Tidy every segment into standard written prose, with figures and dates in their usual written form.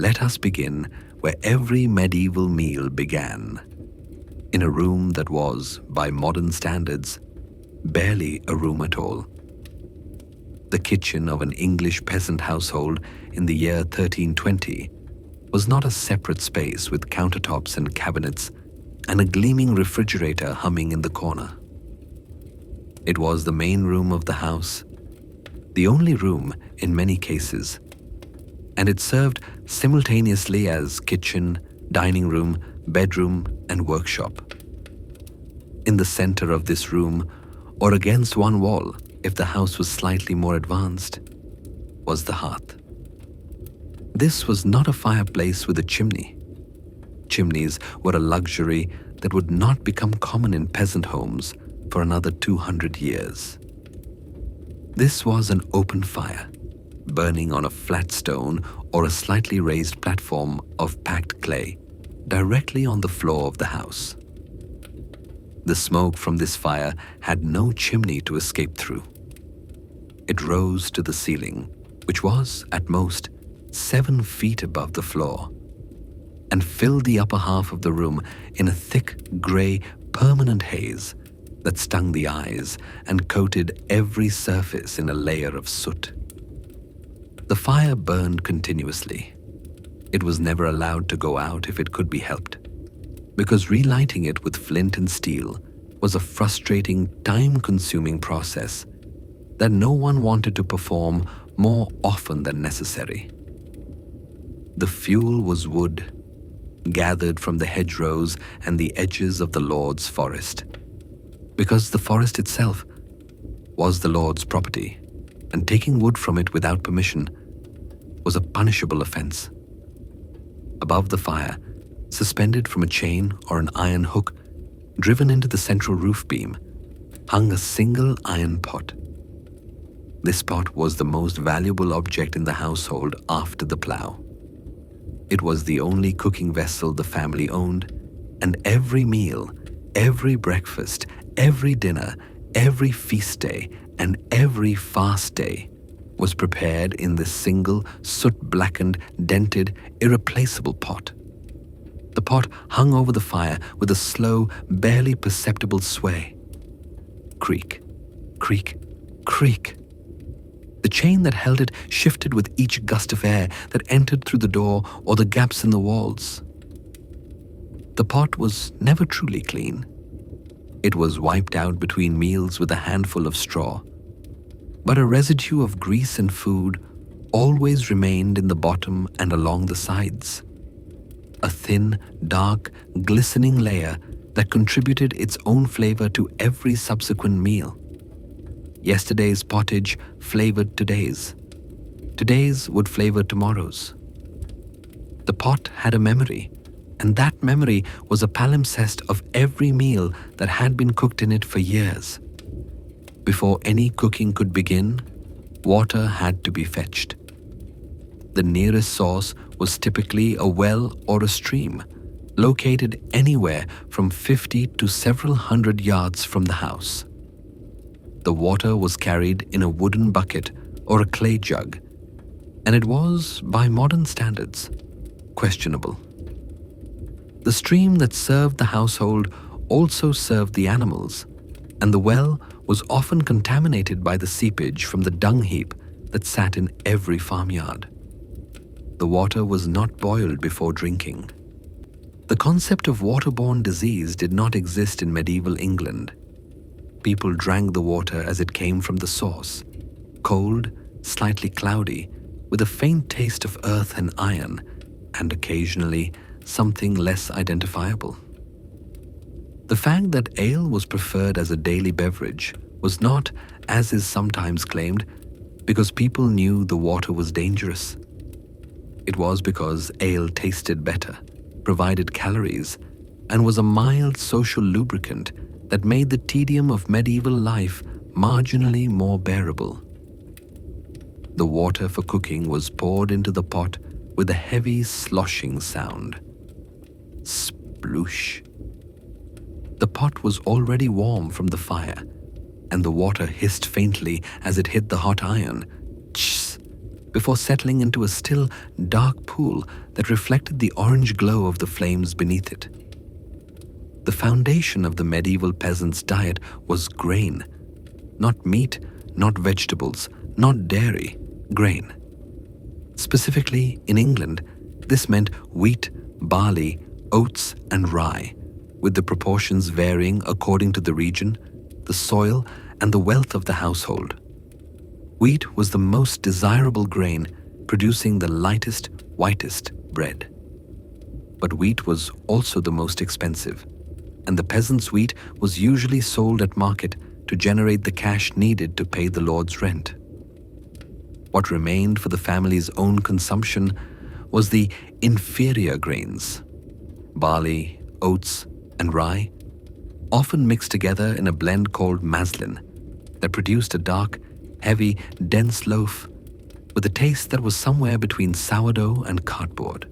let us begin where every medieval meal began, in a room that was, by modern standards, barely a room at all. The kitchen of an English peasant household in the year 1320 was not a separate space with countertops and cabinets and a gleaming refrigerator humming in the corner. It was the main room of the house, the only room in many cases, and it served simultaneously as kitchen, dining room, bedroom, and workshop. In the center of this room, or against one wall, if the house was slightly more advanced, was the hearth. This was not a fireplace with a chimney. Chimneys were a luxury that would not become common in peasant homes for another 200 years. This was an open fire, burning on a flat stone or a slightly raised platform of packed clay, directly on the floor of the house. The smoke from this fire had no chimney to escape through. It rose to the ceiling, which was, at most, 7 feet above the floor, and filled the upper half of the room in a thick, grey, permanent haze that stung the eyes and coated every surface in a layer of soot. The fire burned continuously. It was never allowed to go out if it could be helped, because relighting it with flint and steel was a frustrating, time-consuming process that no one wanted to perform more often than necessary. The fuel was wood, gathered from the hedgerows and the edges of the Lord's forest, because the forest itself was the Lord's property, and taking wood from it without permission was a punishable offense. Above the fire, suspended from a chain or an iron hook driven into the central roof beam, hung a single iron pot. This pot was the most valuable object in the household after the plough. It was the only cooking vessel the family owned, and every meal, every breakfast, every dinner, every feast day, and every fast day was prepared in this single, soot-blackened, dented, irreplaceable pot. The pot hung over the fire with a slow, barely perceptible sway. Creak, creak, creak. The chain that held it shifted with each gust of air that entered through the door or the gaps in the walls. The pot was never truly clean. It was wiped out between meals with a handful of straw, but a residue of grease and food always remained in the bottom and along the sides. A thin, dark, glistening layer that contributed its own flavor to every subsequent meal. Yesterday's pottage flavored today's. Today's would flavor tomorrow's. The pot had a memory, and that memory was a palimpsest of every meal that had been cooked in it for years. Before any cooking could begin, water had to be fetched. The nearest source was typically a well or a stream, located anywhere from 50 to several hundred yards from the house. The water was carried in a wooden bucket or a clay jug, and it was, by modern standards, questionable. The stream that served the household also served the animals, and the well was often contaminated by the seepage from the dung heap that sat in every farmyard. The water was not boiled before drinking. The concept of waterborne disease did not exist in medieval England. People drank the water as it came from the source, cold, slightly cloudy, with a faint taste of earth and iron, and occasionally something less identifiable. The fact that ale was preferred as a daily beverage was not, as is sometimes claimed, because people knew the water was dangerous. It was because ale tasted better, provided calories, and was a mild social lubricant that made the tedium of medieval life marginally more bearable. The water for cooking was poured into the pot with a heavy sloshing sound. Sploosh. The pot was already warm from the fire, and the water hissed faintly as it hit the hot iron. Tss. before settling into a still, dark pool that reflected the orange glow of the flames beneath it. The foundation of the medieval peasant's diet was grain. Not meat, not vegetables, not dairy, grain. Specifically, in England, this meant wheat, barley, oats, and rye, with the proportions varying according to the region, the soil, and the wealth of the household. Wheat was the most desirable grain, producing the lightest, whitest bread. But wheat was also the most expensive, and the peasant's wheat was usually sold at market to generate the cash needed to pay the lord's rent. What remained for the family's own consumption was the inferior grains, barley, oats, and rye, often mixed together in a blend called maslin, that produced a dark, heavy, dense loaf with a taste that was somewhere between sourdough and cardboard.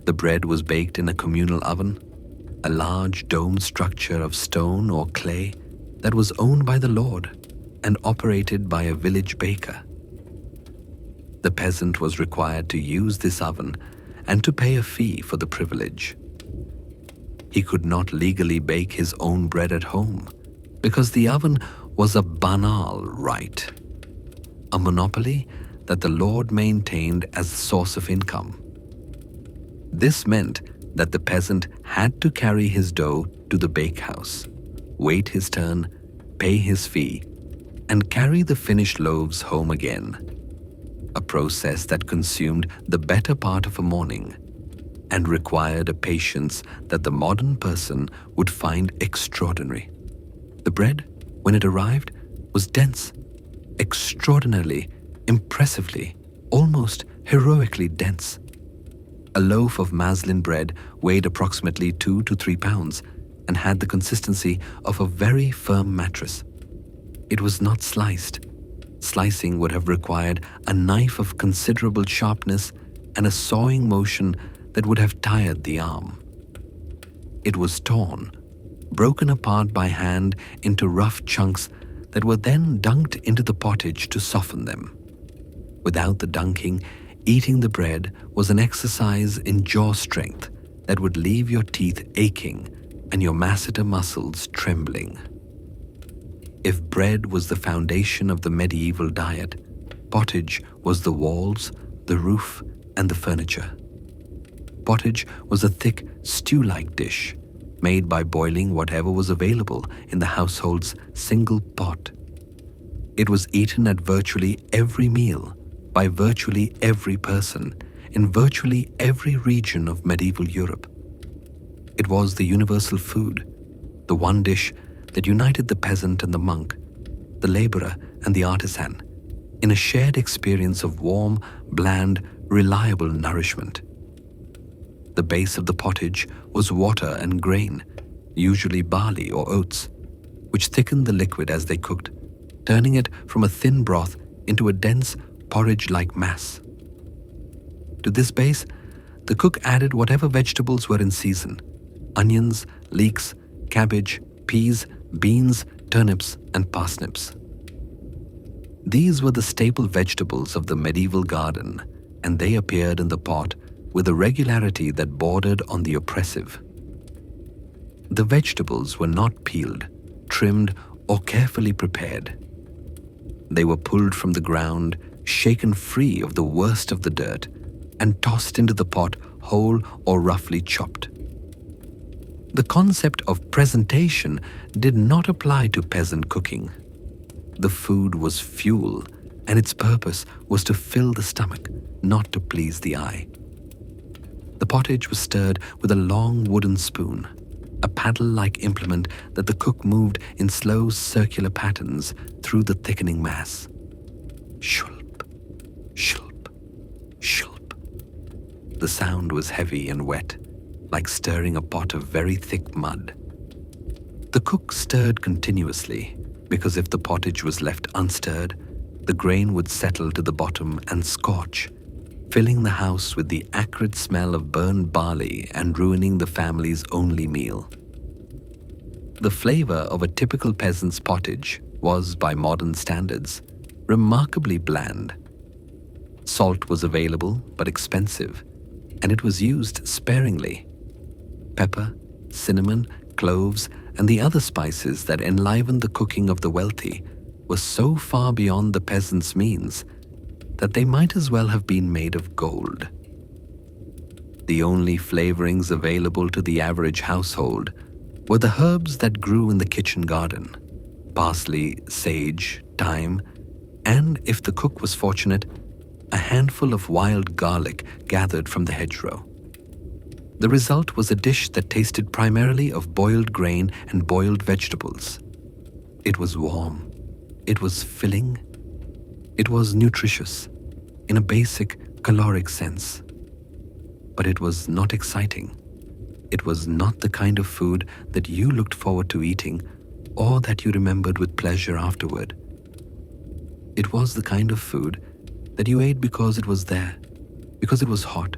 The bread was baked in a communal oven, a large domed structure of stone or clay that was owned by the lord and operated by a village baker. The peasant was required to use this oven and to pay a fee for the privilege. He could not legally bake his own bread at home because the oven was a banal right, a monopoly that the lord maintained as a source of income. This meant that the peasant had to carry his dough to the bakehouse, wait his turn, pay his fee, and carry the finished loaves home again, a process that consumed the better part of a morning and required a patience that the modern person would find extraordinary. The bread, when it arrived, was dense, extraordinarily, impressively, almost heroically dense. A loaf of maslin bread weighed approximately 2 to 3 pounds and had the consistency of a very firm mattress. It was not sliced. Slicing would have required a knife of considerable sharpness and a sawing motion that would have tired the arm. It was torn, broken apart by hand into rough chunks that were then dunked into the pottage to soften them. Without the dunking, eating the bread was an exercise in jaw strength that would leave your teeth aching and your masseter muscles trembling. If bread was the foundation of the medieval diet, pottage was the walls, the roof, and the furniture. Pottage was a thick, stew-like dish made by boiling whatever was available in the household's single pot. It was eaten at virtually every meal by virtually every person in virtually every region of medieval Europe. It was the universal food, the one dish that united the peasant and the monk, the laborer and the artisan, in a shared experience of warm, bland, reliable nourishment. The base of the pottage was water and grain, usually barley or oats, which thickened the liquid as they cooked, turning it from a thin broth into a dense, porridge-like mass. To this base, the cook added whatever vegetables were in season: onions, leeks, cabbage, peas, beans, turnips, and parsnips. These were the staple vegetables of the medieval garden, and they appeared in the pot with a regularity that bordered on the oppressive. The vegetables were not peeled, trimmed, or carefully prepared. They were pulled from the ground, shaken free of the worst of the dirt, and tossed into the pot whole or roughly chopped. The concept of presentation did not apply to peasant cooking. The food was fuel, and its purpose was to fill the stomach, not to please the eye. The pottage was stirred with a long wooden spoon, a paddle-like implement that the cook moved in slow circular patterns through the thickening mass. Shulp, shulp, shulp. The sound was heavy and wet, like stirring a pot of very thick mud. The cook stirred continuously, because if the pottage was left unstirred, the grain would settle to the bottom and scorch, filling the house with the acrid smell of burned barley and ruining the family's only meal. The flavor of a typical peasant's pottage was, by modern standards, remarkably bland. Salt was available but expensive, and it was used sparingly. Pepper, cinnamon, cloves, and the other spices that enlivened the cooking of the wealthy were so far beyond the peasants' means that they might as well have been made of gold. The only flavorings available to the average household were the herbs that grew in the kitchen garden: parsley, sage, thyme, and, if the cook was fortunate, a handful of wild garlic gathered from the hedgerow. The result was a dish that tasted primarily of boiled grain and boiled vegetables. It was warm, it was filling, it was nutritious in a basic caloric sense. But it was not exciting. It was not the kind of food that you looked forward to eating or that you remembered with pleasure afterward. It was the kind of food that you ate because it was there, because it was hot,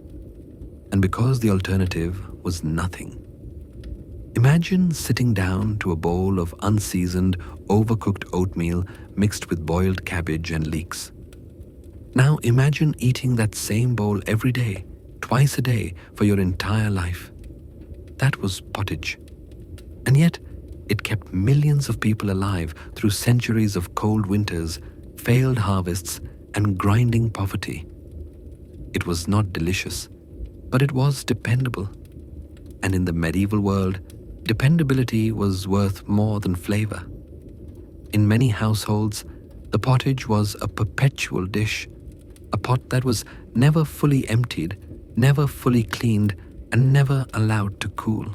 and because the alternative was nothing. Imagine sitting down to a bowl of unseasoned, overcooked oatmeal mixed with boiled cabbage and leeks. Now imagine eating that same bowl every day, twice a day, for your entire life. That was pottage. And yet, it kept millions of people alive through centuries of cold winters, failed harvests, and grinding poverty. It was not delicious, but it was dependable. And in the medieval world, dependability was worth more than flavor. In many households, the pottage was a perpetual dish, a pot that was never fully emptied, never fully cleaned, and never allowed to cool.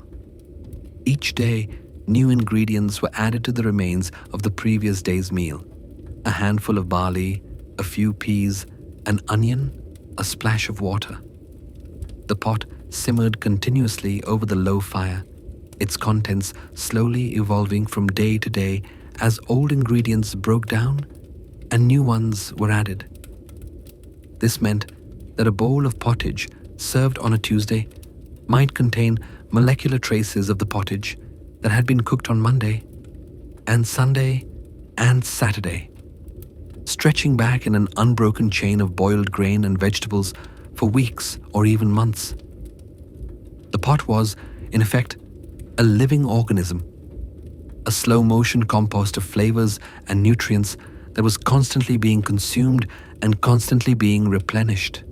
Each day, new ingredients were added to the remains of the previous day's meal: a handful of barley, a few peas, an onion, a splash of water. The pot simmered continuously over the low fire, its contents slowly evolving from day to day as old ingredients broke down and new ones were added. This meant that a bowl of pottage served on a Tuesday might contain molecular traces of the pottage that had been cooked on Monday and Sunday and Saturday, stretching back in an unbroken chain of boiled grain and vegetables for weeks or even months. The pot was, in effect, a living organism, a slow-motion compost of flavors and nutrients that was constantly being consumed and constantly being replenished.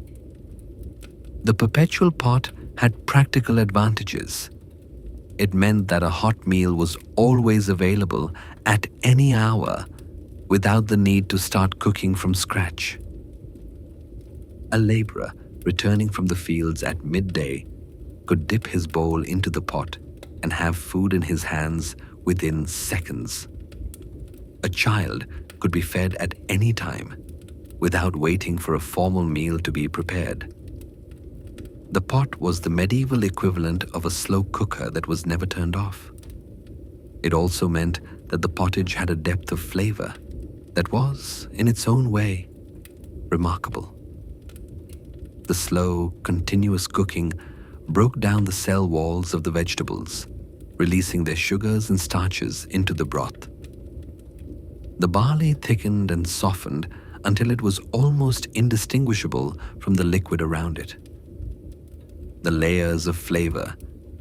The perpetual pot had practical advantages. It meant that a hot meal was always available at any hour without the need to start cooking from scratch. A laborer returning from the fields at midday could dip his bowl into the pot and have food in his hands within seconds. A child could be fed at any time without waiting for a formal meal to be prepared. The pot was the medieval equivalent of a slow cooker that was never turned off. It also meant that the pottage had a depth of flavor that was, in its own way, remarkable. The slow, continuous cooking broke down the cell walls of the vegetables, releasing their sugars and starches into the broth. The barley thickened and softened until it was almost indistinguishable from the liquid around it. The layers of flavor,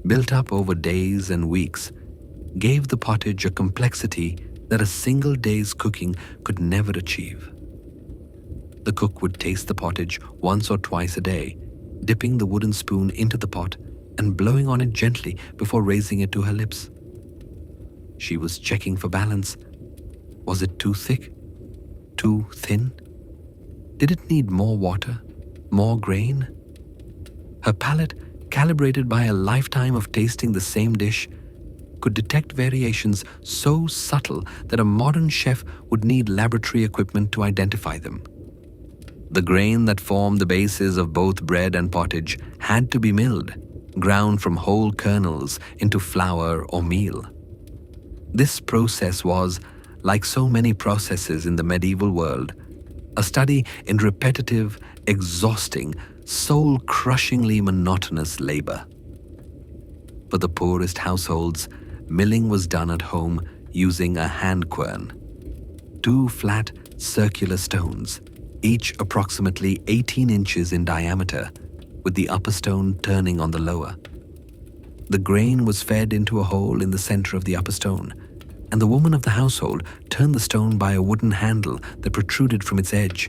built up over days and weeks, gave the pottage a complexity that a single day's cooking could never achieve. The cook would taste the pottage once or twice a day, dipping the wooden spoon into the pot and blowing on it gently before raising it to her lips. She was checking for balance. Was it too thick? Too thin? Did it need more water? More grain? Her palate, calibrated by a lifetime of tasting the same dish, could detect variations so subtle that a modern chef would need laboratory equipment to identify them. The grain that formed the bases of both bread and pottage had to be milled, ground from whole kernels into flour or meal. This process was, like so many processes in the medieval world, a study in repetitive, exhausting, soul-crushingly monotonous labor. For the poorest households, milling was done at home using a hand quern, two flat, circular stones, each approximately 18 inches in diameter, with the upper stone turning on the lower. The grain was fed into a hole in the center of the upper stone, and the woman of the household turned the stone by a wooden handle that protruded from its edge.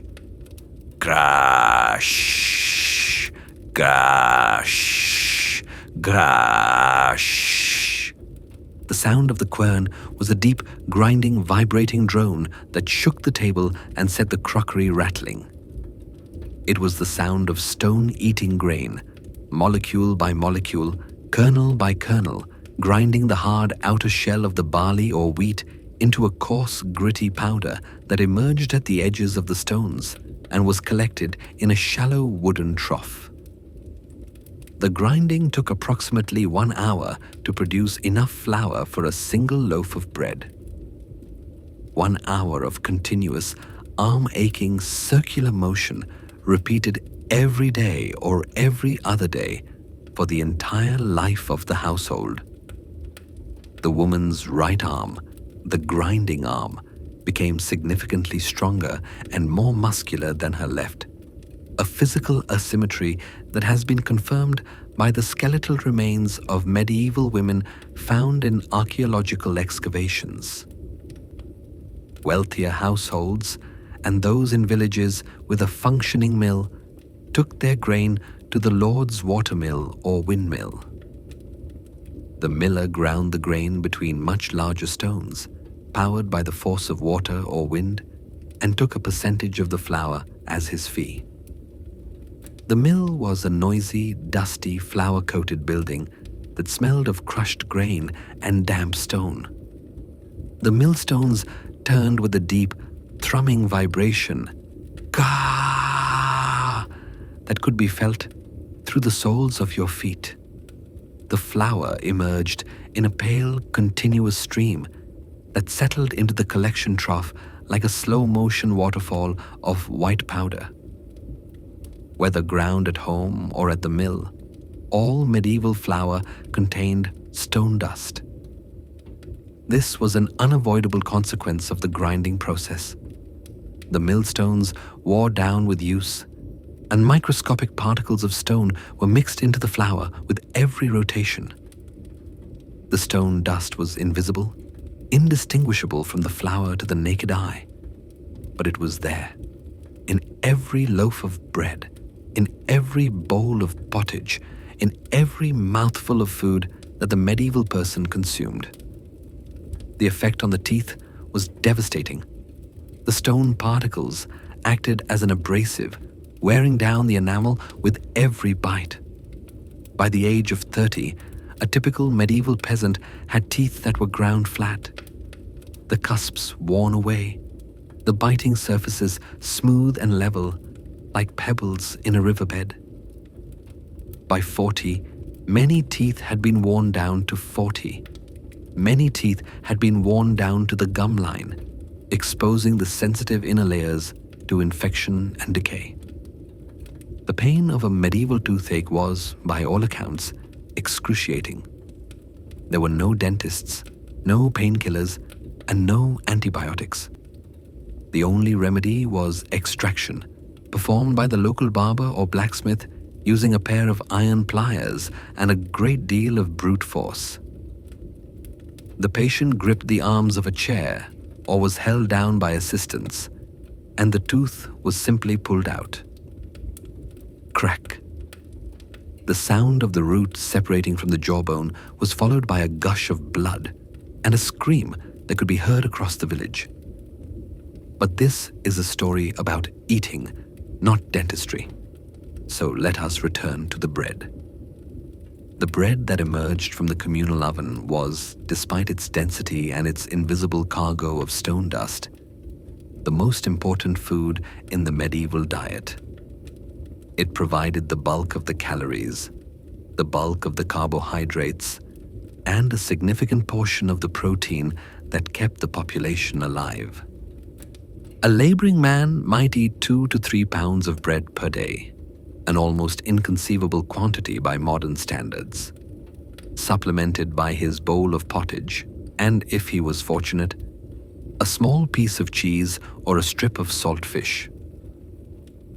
Grash, grash, grash. The sound of the quern was a deep, grinding, vibrating drone that shook the table and set the crockery rattling. It was the sound of stone eating grain, molecule by molecule, kernel by kernel, grinding the hard outer shell of the barley or wheat into a coarse, gritty powder that emerged at the edges of the stones and was collected in a shallow wooden trough. The grinding took approximately 1 hour to produce enough flour for a single loaf of bread. 1 hour of continuous, arm-aching circular motion repeated every day or every other day for the entire life of the household. The woman's right arm, the grinding arm, became significantly stronger and more muscular than her left, a physical asymmetry that has been confirmed by the skeletal remains of medieval women found in archaeological excavations. Wealthier households and those in villages with a functioning mill took their grain to the Lord's watermill or windmill. The miller ground the grain between much larger stones, powered by the force of water or wind, and took a percentage of the flour as his fee. The mill was a noisy, dusty, flour-coated building that smelled of crushed grain and damp stone. The millstones turned with a deep, thrumming vibration, "Gah!" that could be felt through the soles of your feet. The flour emerged in a pale, continuous stream that settled into the collection trough like a slow-motion waterfall of white powder. Whether ground at home or at the mill, all medieval flour contained stone dust. This was an unavoidable consequence of the grinding process. The millstones wore down with use, and microscopic particles of stone were mixed into the flour with every rotation. The stone dust was invisible, indistinguishable from the flour to the naked eye, but it was there, in every loaf of bread, in every bowl of pottage, in every mouthful of food that the medieval person consumed. The effect on the teeth was devastating. The stone particles acted as an abrasive, wearing down the enamel with every bite. By the age of 30, a typical medieval peasant had teeth that were ground flat, the cusps worn away, the biting surfaces smooth and level, like pebbles in a riverbed. By 40, many teeth had been worn down to 40. Many teeth had been worn down to the gum line, exposing the sensitive inner layers to infection and decay. The pain of a medieval toothache was, by all accounts, excruciating. There were no dentists, no painkillers, and no antibiotics. The only remedy was extraction, performed by the local barber or blacksmith using a pair of iron pliers and a great deal of brute force. The patient gripped the arms of a chair or was held down by assistants, and the tooth was simply pulled out. Crack. The sound of the root separating from the jawbone was followed by a gush of blood and a scream that could be heard across the village. But this is a story about eating, not dentistry. So let us return to the bread. The bread that emerged from the communal oven was, despite its density and its invisible cargo of stone dust, the most important food in the medieval diet. It provided the bulk of the calories, the bulk of the carbohydrates, and a significant portion of the protein that kept the population alive. A laboring man might eat 2 to 3 pounds of bread per day, an almost inconceivable quantity by modern standards, supplemented by his bowl of pottage, and if he was fortunate, a small piece of cheese or a strip of salt fish.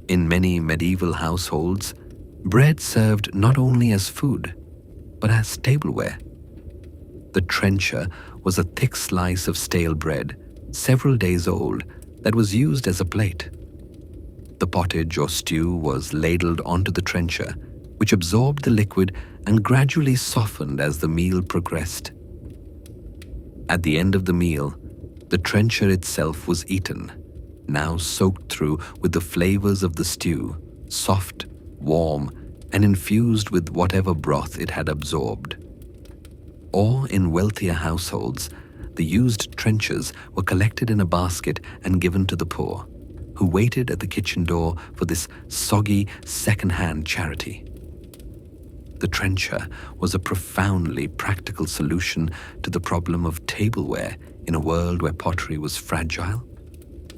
In many medieval households, bread served not only as food, but as tableware. The trencher was a thick slice of stale bread, several days old, that was used as a plate. The pottage or stew was ladled onto the trencher, which absorbed the liquid and gradually softened as the meal progressed. At the end of the meal, the trencher itself was eaten, now soaked through with the flavors of the stew, soft, warm, and infused with whatever broth it had absorbed. Or in wealthier households, the used trenchers were collected in a basket and given to the poor, who waited at the kitchen door for this soggy second-hand charity. The trencher was a profoundly practical solution to the problem of tableware in a world where pottery was fragile.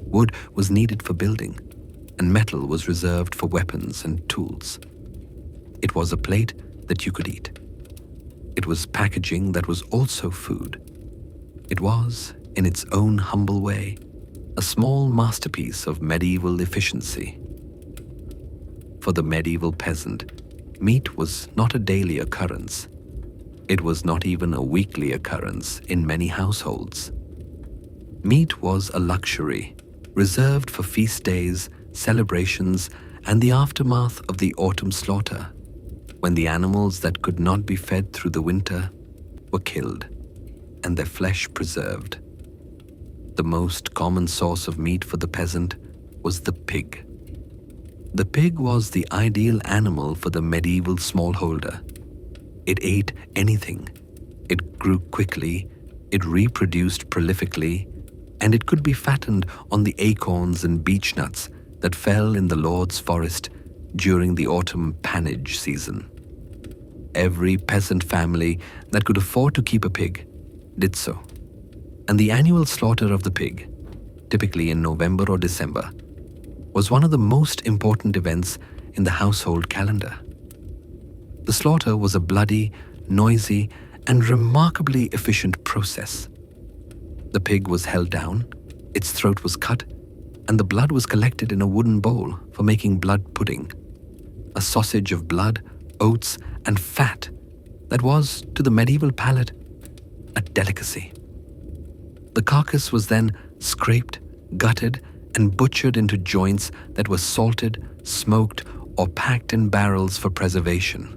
Wood was needed for building, and metal was reserved for weapons and tools. It was a plate that you could eat. It was packaging that was also food. It was, in its own humble way, a small masterpiece of medieval efficiency. For the medieval peasant, meat was not a daily occurrence. It was not even a weekly occurrence in many households. Meat was a luxury reserved for feast days, celebrations, and the aftermath of the autumn slaughter, when the animals that could not be fed through the winter were killed and their flesh preserved. The most common source of meat for the peasant was the pig. The pig was the ideal animal for the medieval smallholder. It ate anything. It grew quickly, it reproduced prolifically, and it could be fattened on the acorns and beech nuts that fell in the Lord's forest during the autumn pannage season. Every peasant family that could afford to keep a pig did so, and the annual slaughter of the pig, typically in November or December, was one of the most important events in the household calendar. The slaughter was a bloody, noisy, and remarkably efficient process. The pig was held down, its throat was cut, and the blood was collected in a wooden bowl for making blood pudding, a sausage of blood, oats, and fat that was, to the medieval palate, a delicacy. The carcass was then scraped, gutted, and butchered into joints that were salted, smoked, or packed in barrels for preservation.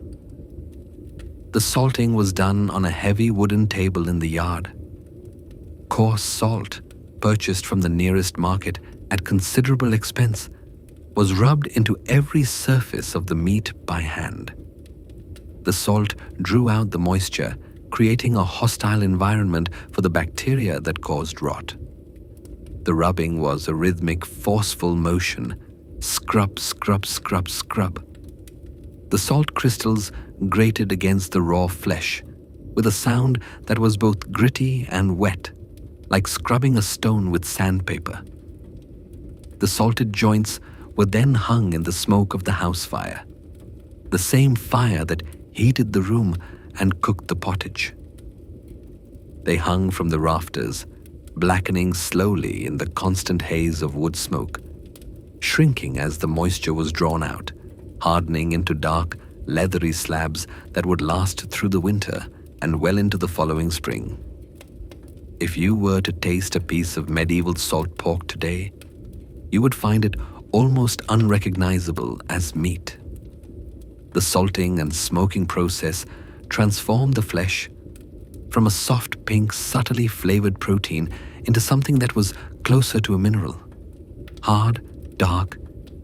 The salting was done on a heavy wooden table in the yard. Coarse salt, purchased from the nearest market at considerable expense, was rubbed into every surface of the meat by hand. The salt drew out the moisture, creating a hostile environment for the bacteria that caused rot. The rubbing was a rhythmic, forceful motion. Scrub, scrub, scrub, scrub. The salt crystals grated against the raw flesh with a sound that was both gritty and wet, like scrubbing a stone with sandpaper. The salted joints were then hung in the smoke of the house fire, the same fire that heated the room and cooked the pottage. They hung from the rafters, blackening slowly in the constant haze of wood smoke, shrinking as the moisture was drawn out, hardening into dark, leathery slabs that would last through the winter and well into the following spring. If you were to taste a piece of medieval salt pork today, you would find it almost unrecognizable as meat. The salting and smoking process transformed the flesh from a soft pink, subtly flavored protein into something that was closer to a mineral. Hard, dark,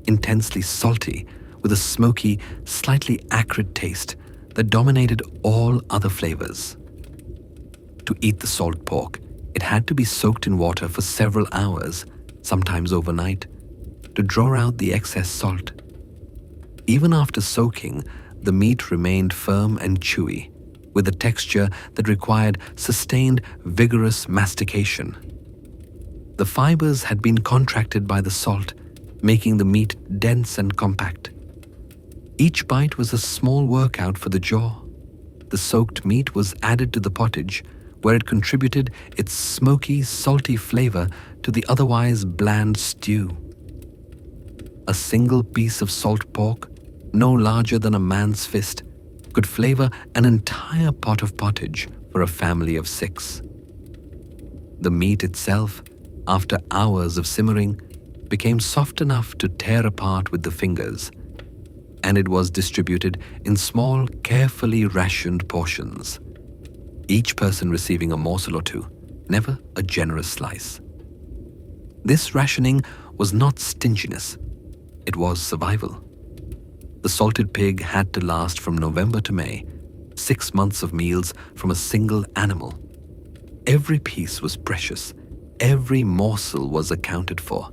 intensely salty, with a smoky, slightly acrid taste that dominated all other flavors. To eat the salt pork, it had to be soaked in water for several hours, sometimes overnight, to draw out the excess salt. Even after soaking, the meat remained firm and chewy, with a texture that required sustained, vigorous mastication. The fibers had been contracted by the salt, making the meat dense and compact. Each bite was a small workout for the jaw. The soaked meat was added to the pottage, where it contributed its smoky, salty flavor to the otherwise bland stew. A single piece of salt pork, no larger than a man's fist, could flavor an entire pot of pottage for a family of 6. The meat itself, after hours of simmering, became soft enough to tear apart with the fingers, and it was distributed in small, carefully rationed portions, each person receiving a morsel or two, never a generous slice. This rationing was not stinginess, it was survival. The salted pig had to last from November to May, 6 months of meals from a single animal. Every piece was precious, every morsel was accounted for,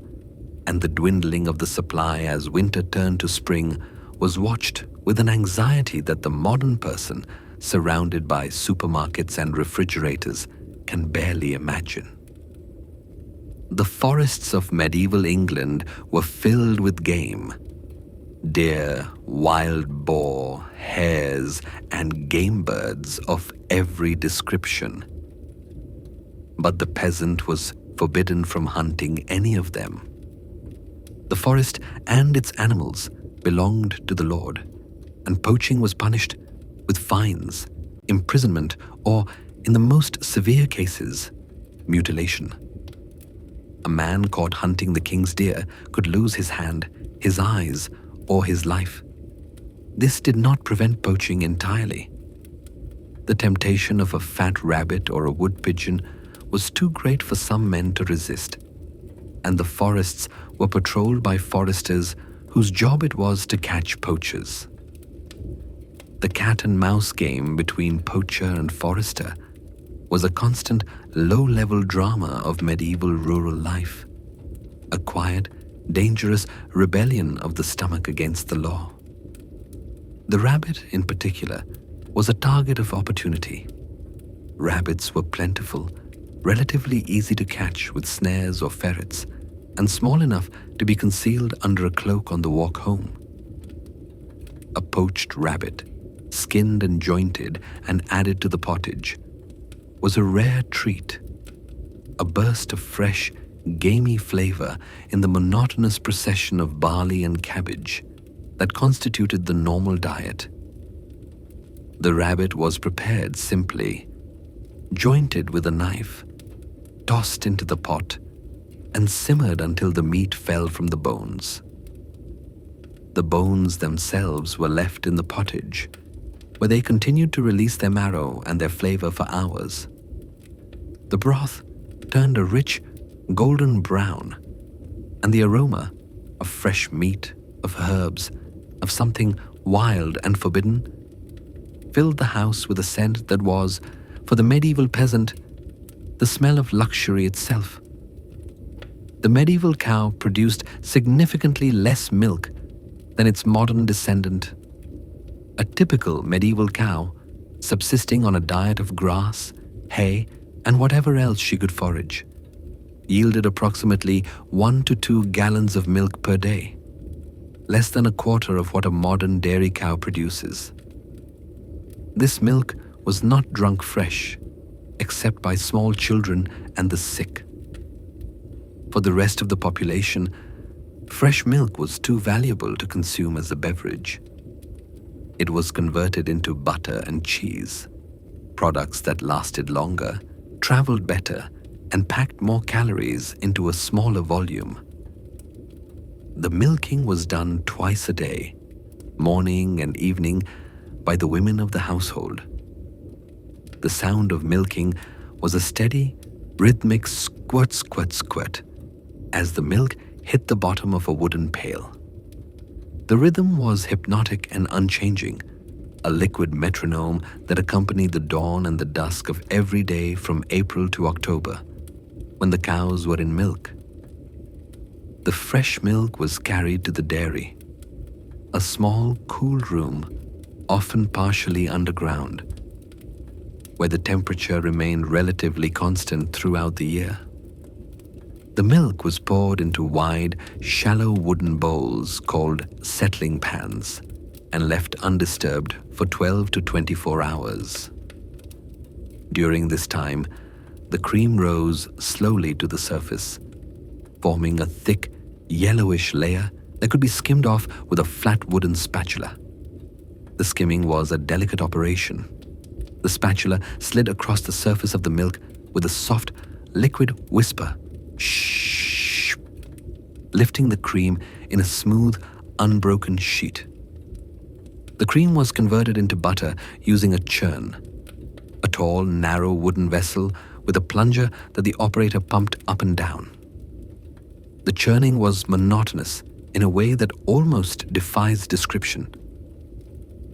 and the dwindling of the supply as winter turned to spring was watched with an anxiety that the modern person, surrounded by supermarkets and refrigerators, can barely imagine. The forests of medieval England were filled with game. Deer, wild boar, hares, and game birds of every description. But the peasant was forbidden from hunting any of them. The forest and its animals belonged to the Lord, and poaching was punished with fines, imprisonment, or, in the most severe cases, mutilation. A man caught hunting the king's deer could lose his hand, his eyes, or his life. This did not prevent poaching entirely. The temptation of a fat rabbit or a wood pigeon was too great for some men to resist, and the forests were patrolled by foresters whose job it was to catch poachers. The cat and mouse game between poacher and forester was a constant low-level drama of medieval rural life, a quiet, dangerous rebellion of the stomach against the law. The rabbit, in particular, was a target of opportunity. Rabbits were plentiful, relatively easy to catch with snares or ferrets, and small enough to be concealed under a cloak on the walk home. A poached rabbit, skinned and jointed and added to the pottage, was a rare treat, a burst of fresh, gamey flavor in the monotonous procession of barley and cabbage that constituted the normal diet. The rabbit was prepared simply, jointed with a knife, tossed into the pot, and simmered until the meat fell from the bones. The bones themselves were left in the pottage, where they continued to release their marrow and their flavor for hours. The broth turned a rich, golden brown, and the aroma of fresh meat, of herbs, of something wild and forbidden, filled the house with a scent that was, for the medieval peasant, the smell of luxury itself. The medieval cow produced significantly less milk than its modern descendant. A typical medieval cow, subsisting on a diet of grass, hay, and whatever else she could forage, yielded approximately 1 to 2 gallons of milk per day, less than a quarter of what a modern dairy cow produces. This milk was not drunk fresh, except by small children and the sick. For the rest of the population, fresh milk was too valuable to consume as a beverage. It was converted into butter and cheese, products that lasted longer, traveled better, and packed more calories into a smaller volume. The milking was done twice a day, morning and evening, by the women of the household. The sound of milking was a steady, rhythmic squirt, squirt, squirt, as the milk hit the bottom of a wooden pail. The rhythm was hypnotic and unchanging, a liquid metronome that accompanied the dawn and the dusk of every day from April to October, when the cows were in milk. The fresh milk was carried to the dairy, a small, cool room, often partially underground, where the temperature remained relatively constant throughout the year. The milk was poured into wide, shallow wooden bowls called settling pans and left undisturbed for 12 to 24 hours. During this time, the cream rose slowly to the surface, forming a thick, yellowish layer that could be skimmed off with a flat wooden spatula. The skimming was a delicate operation. The spatula slid across the surface of the milk with a soft, liquid whisper, shh, lifting the cream in a smooth, unbroken sheet. The cream was converted into butter using a churn, a tall, narrow wooden vessel with a plunger that the operator pumped up and down. The churning was monotonous in a way that almost defies description.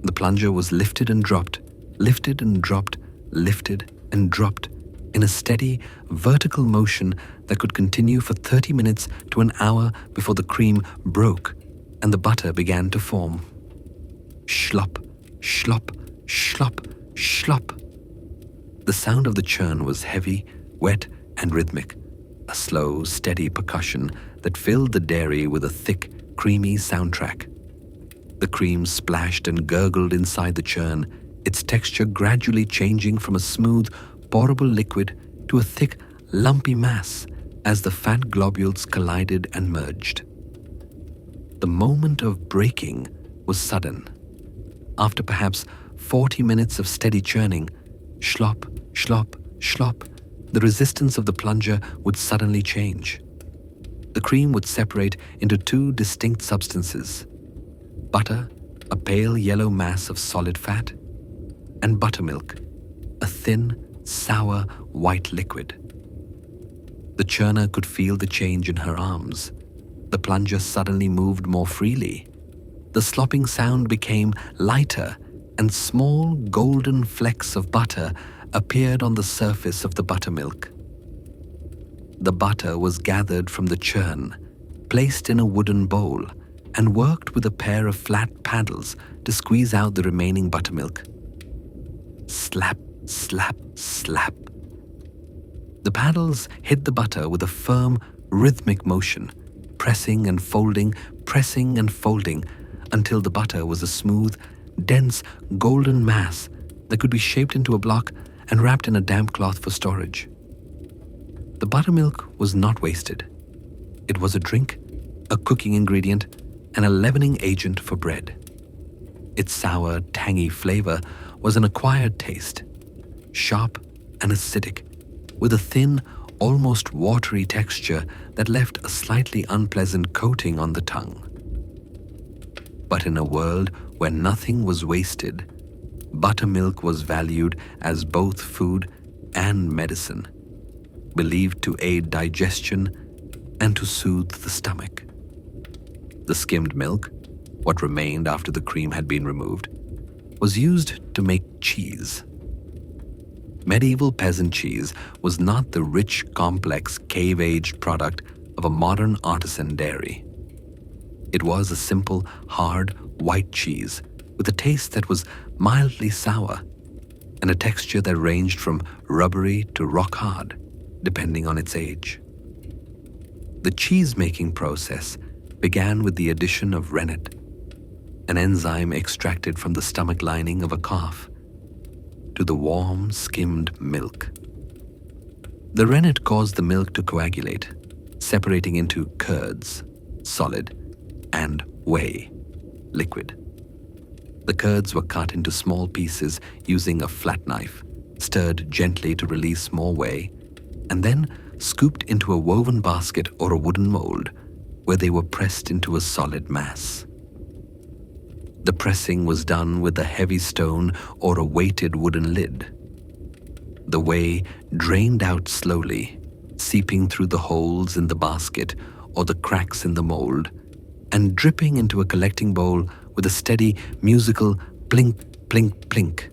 The plunger was lifted and dropped, lifted and dropped, lifted and dropped in a steady, vertical motion that could continue for 30 minutes to an hour before the cream broke and the butter began to form. Schlop, schlop, schlop, schlop. The sound of the churn was heavy, wet, and rhythmic, a slow, steady percussion that filled the dairy with a thick, creamy soundtrack. The cream splashed and gurgled inside the churn, its texture gradually changing from a smooth, pourable liquid to a thick, lumpy mass as the fat globules collided and merged. The moment of breaking was sudden. After perhaps 40 minutes of steady churning, schlop, schlop, schlop, the resistance of the plunger would suddenly change. The cream would separate into two distinct substances: butter, a pale yellow mass of solid fat, and buttermilk, a thin, sour, white liquid. The churner could feel the change in her arms. The plunger suddenly moved more freely. The slopping sound became lighter, and small golden flecks of butter appeared on the surface of the buttermilk. The butter was gathered from the churn, placed in a wooden bowl, and worked with a pair of flat paddles to squeeze out the remaining buttermilk. Slap, slap, slap. The paddles hit the butter with a firm, rhythmic motion, pressing and folding until the butter was a smooth, dense, golden mass that could be shaped into a block and wrapped in a damp cloth for storage. The buttermilk was not wasted. It was a drink, a cooking ingredient, and a leavening agent for bread. Its sour, tangy flavor was an acquired taste, sharp and acidic, with a thin, almost watery texture that left a slightly unpleasant coating on the tongue. But in a world where nothing was wasted, buttermilk was valued as both food and medicine, believed to aid digestion and to soothe the stomach. The skimmed milk, what remained after the cream had been removed, was used to make cheese. Medieval peasant cheese was not the rich, complex, cave-aged product of a modern artisan dairy. It was a simple, hard, white cheese with a taste that was mildly sour and a texture that ranged from rubbery to rock-hard, depending on its age. The cheese-making process began with the addition of rennet, an enzyme extracted from the stomach lining of a calf, to the warm, skimmed milk. The rennet caused the milk to coagulate, separating into curds, solid, and whey, liquid. The curds were cut into small pieces using a flat knife, stirred gently to release more whey, and then scooped into a woven basket or a wooden mold, where they were pressed into a solid mass. The pressing was done with a heavy stone or a weighted wooden lid. The whey drained out slowly, seeping through the holes in the basket or the cracks in the mold, and dripping into a collecting bowl with a steady, musical plink, plink, plink.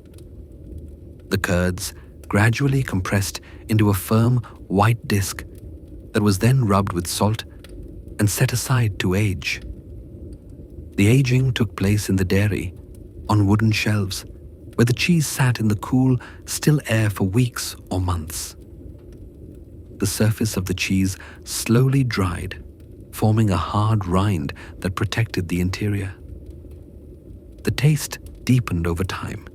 The curds gradually compressed into a firm, white disc that was then rubbed with salt and set aside to age. The aging took place in the dairy, on wooden shelves, where the cheese sat in the cool, still air for weeks or months. The surface of the cheese slowly dried, forming a hard rind that protected the interior. The taste deepened over time,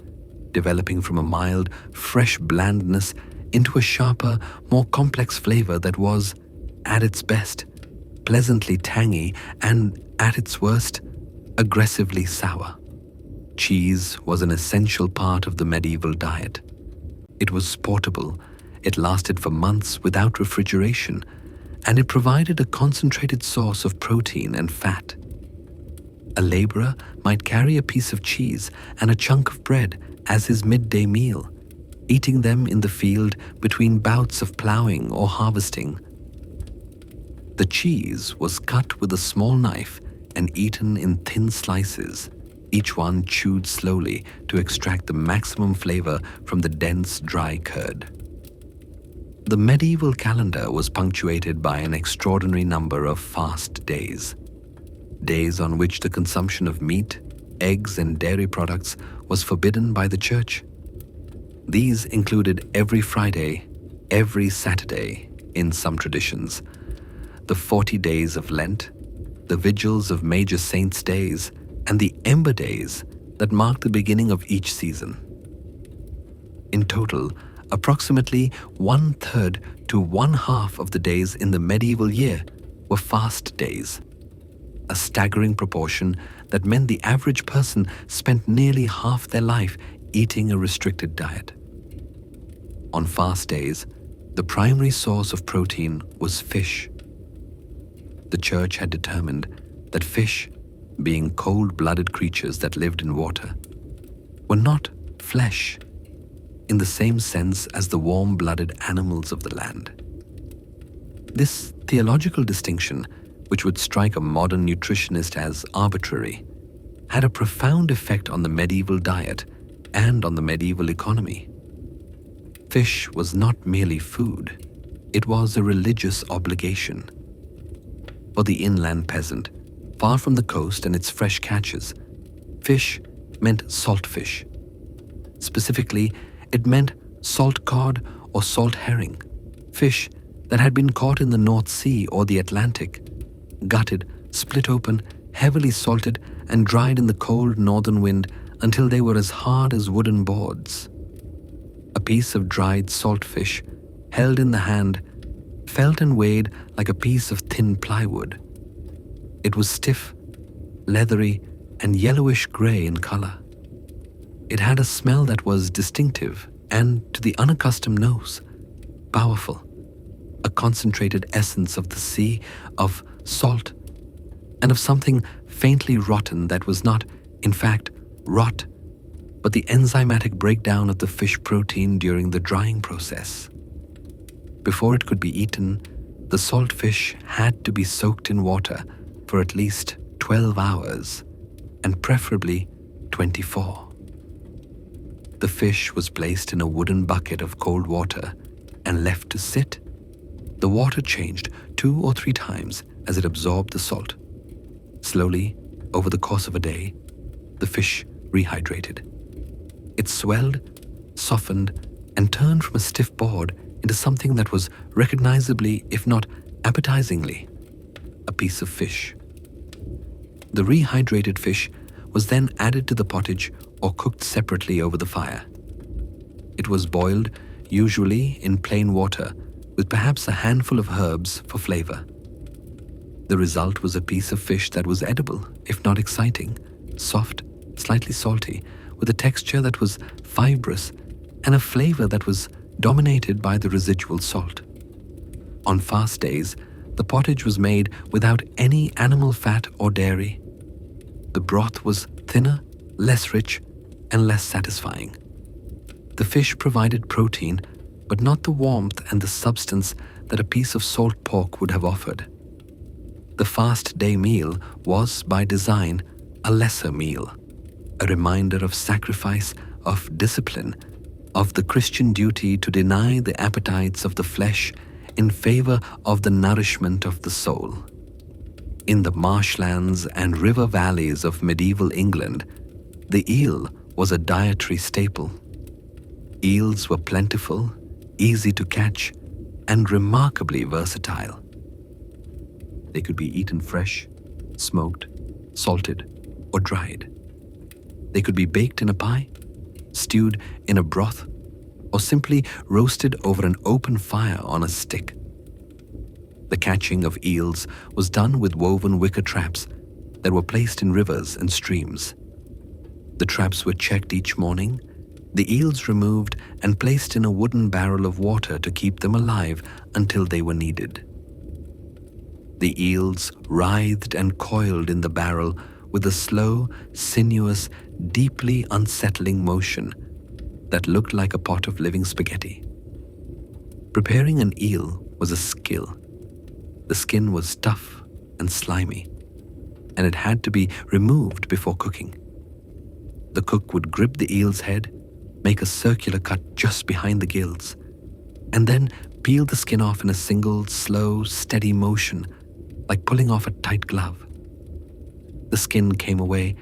developing from a mild, fresh blandness into a sharper, more complex flavor that was, at its best, pleasantly tangy and, at its worst, aggressively sour. Cheese was an essential part of the medieval diet. It was portable, it lasted for months without refrigeration, and it provided a concentrated source of protein and fat. A laborer might carry a piece of cheese and a chunk of bread as his midday meal, eating them in the field between bouts of ploughing or harvesting. The cheese was cut with a small knife and eaten in thin slices, each one chewed slowly to extract the maximum flavor from the dense, dry curd. The medieval calendar was punctuated by an extraordinary number of fast days. Days on which the consumption of meat, eggs, and dairy products was forbidden by the church. These included every Friday, every Saturday in some traditions, the 40 days of Lent, the vigils of major saints' days, and the ember days that marked the beginning of each season. In total, approximately 1/3 to 1/2 of the days in the medieval year were fast days, a staggering proportion that meant the average person spent nearly half their life eating a restricted diet. On fast days, the primary source of protein was fish. The church had determined that fish, being cold-blooded creatures that lived in water, were not flesh in the same sense as the warm-blooded animals of the land. This theological distinction, which would strike a modern nutritionist as arbitrary, had a profound effect on the medieval diet and on the medieval economy. Fish was not merely food, it was a religious obligation. For the inland peasant, far from the coast and its fresh catches, fish meant salt fish. Specifically, it meant salt cod or salt herring, fish that had been caught in the North Sea or the Atlantic, gutted, split open, heavily salted, and dried in the cold northern wind until they were as hard as wooden boards. A piece of dried salt fish, held in the hand, felt and weighed like a piece of thin plywood. It was stiff, leathery, and yellowish-gray in color. It had a smell that was distinctive and, to the unaccustomed nose, powerful, a concentrated essence of the sea, of salt, and of something faintly rotten that was not, in fact, rot, but the enzymatic breakdown of the fish protein during the drying process. Before it could be eaten, the salt fish had to be soaked in water for at least 12 hours, and preferably 24. The fish was placed in a wooden bucket of cold water and left to sit. The water changed 2 or 3 times as it absorbed the salt. Slowly, over the course of a day, the fish rehydrated. It swelled, softened, and turned from a stiff board into something that was recognizably, if not appetizingly, a piece of fish. The rehydrated fish was then added to the pottage or cooked separately over the fire. It was boiled, usually in plain water, with perhaps a handful of herbs for flavor. The result was a piece of fish that was edible, if not exciting, soft, slightly salty, with a texture that was fibrous and a flavor that was dominated by the residual salt. On fast days, the pottage was made without any animal fat or dairy. The broth was thinner, less rich, and less satisfying. The fish provided protein, but not the warmth and the substance that a piece of salt pork would have offered. The fast day meal was, by design, a lesser meal, a reminder of sacrifice, of discipline, of the Christian duty to deny the appetites of the flesh in favor of the nourishment of the soul. In the marshlands and river valleys of medieval England, the eel was a dietary staple. Eels were plentiful, easy to catch, and remarkably versatile. They could be eaten fresh, smoked, salted, or dried. They could be baked in a pie, stewed in a broth, or simply roasted over an open fire on a stick. The catching of eels was done with woven wicker traps that were placed in rivers and streams. The traps were checked each morning, the eels removed and placed in a wooden barrel of water to keep them alive until they were needed. The eels writhed and coiled in the barrel with a slow, sinuous, deeply unsettling motion that looked like a pot of living spaghetti. Preparing an eel was a skill. The skin was tough and slimy, and it had to be removed before cooking. The cook would grip the eel's head, make a circular cut just behind the gills, and then peel the skin off in a single, slow, steady motion, like pulling off a tight glove. The skin came away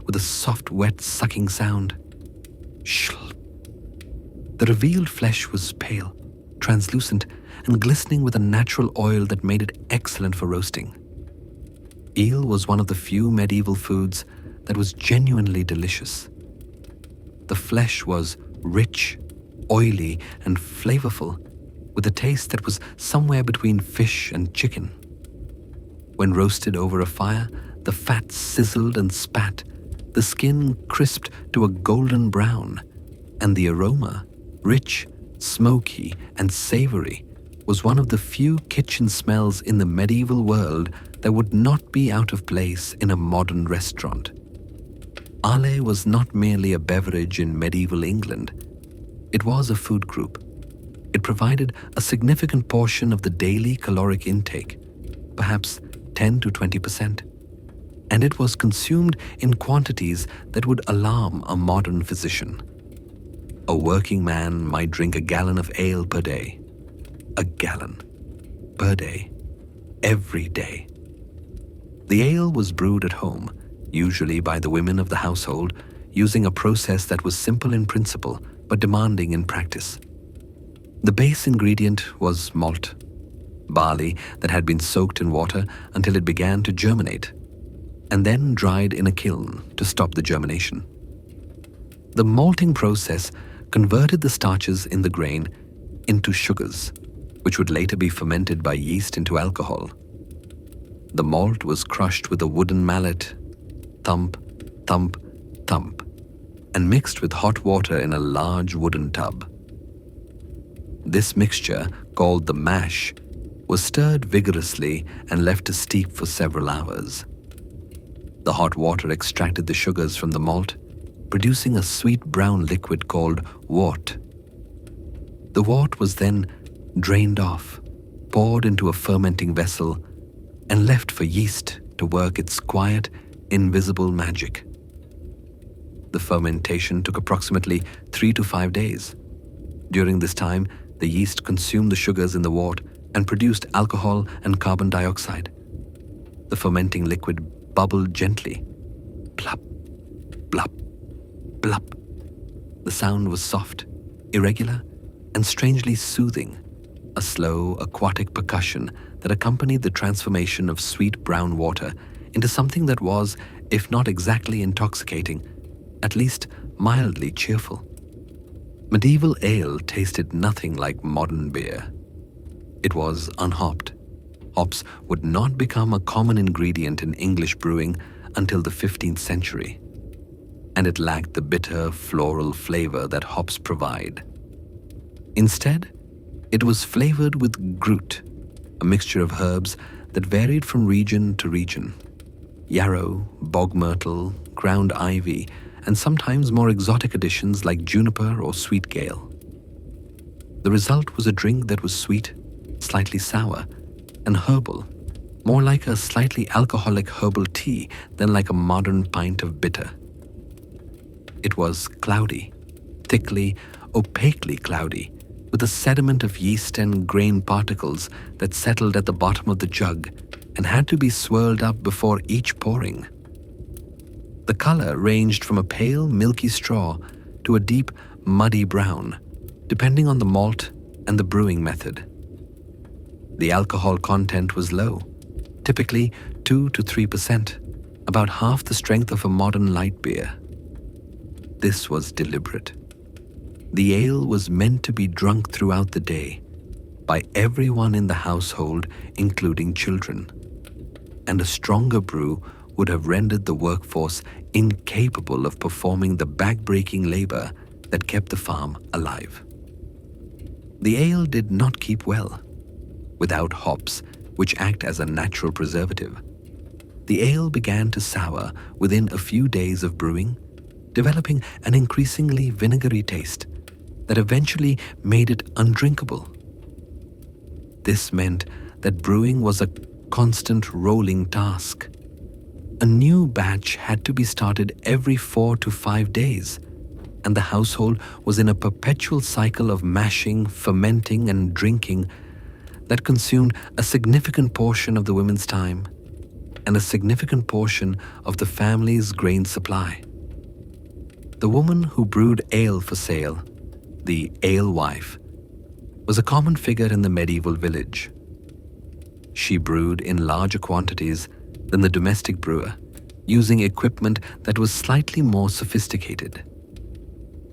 with a soft, wet, sucking sound. Shlp. The revealed flesh was pale, translucent, and glistening with a natural oil that made it excellent for roasting. Eel was one of the few medieval foods that was genuinely delicious. The flesh was rich, oily, and flavorful, with a taste that was somewhere between fish and chicken. When roasted over a fire, the fat sizzled and spat, the skin crisped to a golden brown, and the aroma, rich, smoky, and savory, was one of the few kitchen smells in the medieval world that would not be out of place in a modern restaurant. Ale was not merely a beverage in medieval England. It was a food group. It provided a significant portion of the daily caloric intake, perhaps 10 to 20%, and it was consumed in quantities that would alarm a modern physician. A working man might drink a gallon of ale per day. A gallon per day, every day. The ale was brewed at home, usually by the women of the household, using a process that was simple in principle but demanding in practice. The base ingredient was malt, barley that had been soaked in water until it began to germinate, and then dried in a kiln to stop the germination. The malting process converted the starches in the grain into sugars, which would later be fermented by yeast into alcohol. The malt was crushed with a wooden mallet, thump, thump, thump, and mixed with hot water in a large wooden tub. This mixture, called the mash, was stirred vigorously and left to steep for several hours. The hot water extracted the sugars from the malt, producing a sweet brown liquid called wort. The wort was then drained off, poured into a fermenting vessel, and left for yeast to work its quiet, invisible magic. The fermentation took approximately 3 to 5 days. During this time, the yeast consumed the sugars in the wort and produced alcohol and carbon dioxide. The fermenting liquid bubbled gently. Plop, blop, blop. The sound was soft, irregular, and strangely soothing, a slow, aquatic percussion that accompanied the transformation of sweet brown water into something that was, if not exactly intoxicating, at least mildly cheerful. Medieval ale tasted nothing like modern beer. It was unhopped. Hops would not become a common ingredient in English brewing until the 15th century, and it lacked the bitter, floral flavor that hops provide. Instead, it was flavored with grut, a mixture of herbs that varied from region to region. Yarrow, bog myrtle, ground ivy, and sometimes more exotic additions like juniper or sweet gale. The result was a drink that was sweet, slightly sour, and herbal, more like a slightly alcoholic herbal tea than like a modern pint of bitter. It was cloudy, thickly, opaquely cloudy, with a sediment of yeast and grain particles that settled at the bottom of the jug and had to be swirled up before each pouring. The color ranged from a pale, milky straw to a deep, muddy brown, depending on the malt and the brewing method. The alcohol content was low, typically 2 to 3%, about half the strength of a modern light beer. This was deliberate. The ale was meant to be drunk throughout the day, by everyone in the household, including children. And a stronger brew would have rendered the workforce incapable of performing the back-breaking labor that kept the farm alive. The ale did not keep well. Without hops, which act as a natural preservative, the ale began to sour within a few days of brewing, developing an increasingly vinegary taste that eventually made it undrinkable. This meant that brewing was a constant rolling task. A new batch had to be started every 4 to 5 days, and the household was in a perpetual cycle of mashing, fermenting, and drinking that consumed a significant portion of the women's time and a significant portion of the family's grain supply. The woman who brewed ale for sale, the alewife, was a common figure in the medieval village. She brewed in larger quantities than the domestic brewer, using equipment that was slightly more sophisticated.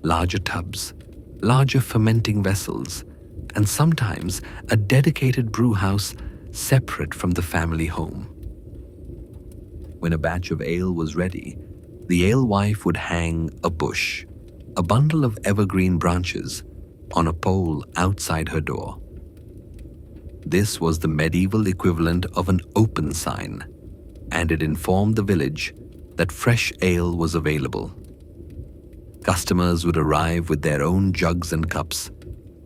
Larger tubs, larger fermenting vessels, and sometimes a dedicated brew house separate from the family home. When a batch of ale was ready, the alewife would hang a bush, a bundle of evergreen branches, on a pole outside her door. This was the medieval equivalent of an open sign, and it informed the village that fresh ale was available. Customers would arrive with their own jugs and cups,